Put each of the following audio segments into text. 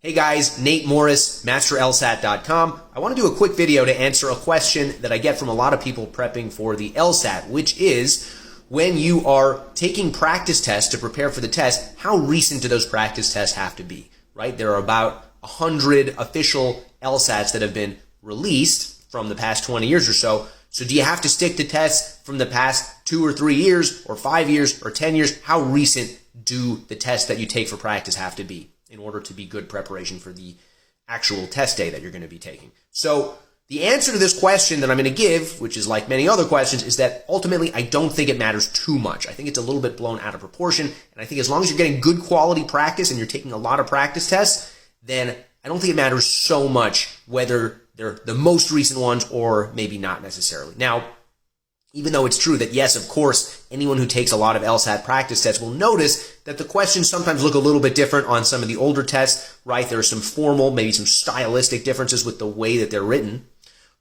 Hey guys, Nate Morris, MasterLSAT.com. I want to do a quick video to answer a question that I get from a lot of people prepping for the LSAT, which is when you are taking practice tests to prepare for the test, how recent do those practice tests have to be, right? There are about 100 official LSATs that have been released from the past 20 years or so. So do you have to stick to tests from the past 2 or 3 years or 5 years or 10 years? How recent do the tests that you take for practice have to be in order to be good preparation for the actual test day that you're going to be taking? So the answer to this question that I'm going to give, which is like many other questions, is that ultimately I don't think it matters too much. I think it's a little bit blown out of proportion. And I think as long as you're getting good quality practice and you're taking a lot of practice tests, then I don't think it matters so much whether they're the most recent ones or maybe not necessarily. Now, even though it's true that, yes, of course, anyone who takes a lot of LSAT practice tests will notice that the questions sometimes look a little bit different on some of the older tests, right? There are some formal, maybe some stylistic differences with the way that they're written,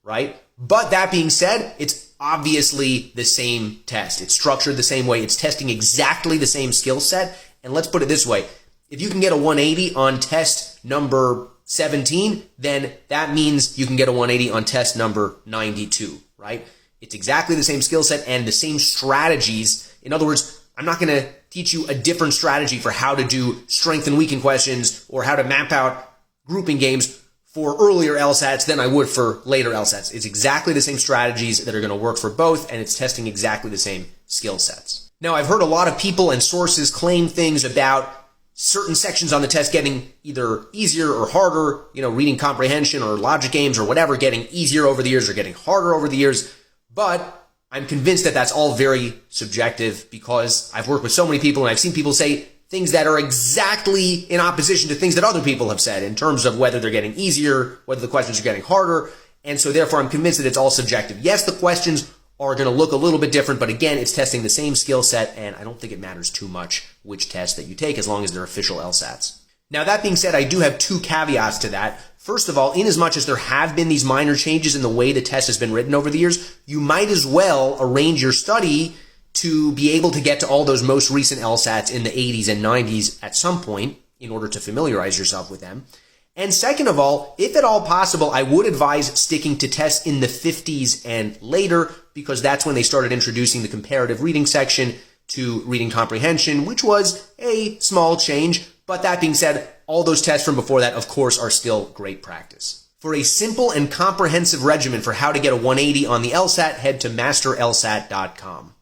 right? But that being said, it's obviously the same test. It's structured the same way. It's testing exactly the same skill set. And let's put it this way. If you can get a 180 on test number 17, then that means you can get a 180 on test number 92, right? It's exactly the same skill set and the same strategies. In other words, I'm not going to teach you a different strategy for how to do strength and weaken questions or how to map out grouping games for earlier LSATs than I would for later LSATs. It's exactly the same strategies that are going to work for both, and it's testing exactly the same skill sets. Now, I've heard a lot of people and sources claim things about certain sections on the test getting either easier or harder, reading comprehension or logic games or whatever, getting easier over the years or getting harder over the years. But I'm convinced that that's all very subjective because I've worked with so many people and I've seen people say things that are exactly in opposition to things that other people have said in terms of whether they're getting easier, whether the questions are getting harder. And so therefore I'm convinced that it's all subjective. Yes, the questions are going to look a little bit different, but again, it's testing the same skill set, and I don't think it matters too much which test that you take as long as they're official LSATs. Now, that being said, I do have two caveats to that. First of all, in as much as there have been these minor changes in the way the test has been written over the years, you might as well arrange your study to be able to get to all those most recent LSATs in the 80s and 90s at some point in order to familiarize yourself with them. And second of all, if at all possible, I would advise sticking to tests in the 50s and later because that's when they started introducing the comparative reading section to reading comprehension, which was a small change. But that being said, all those tests from before that, of course, are still great practice. For a simple and comprehensive regimen for how to get a 180 on the LSAT, head to MasterLSAT.com.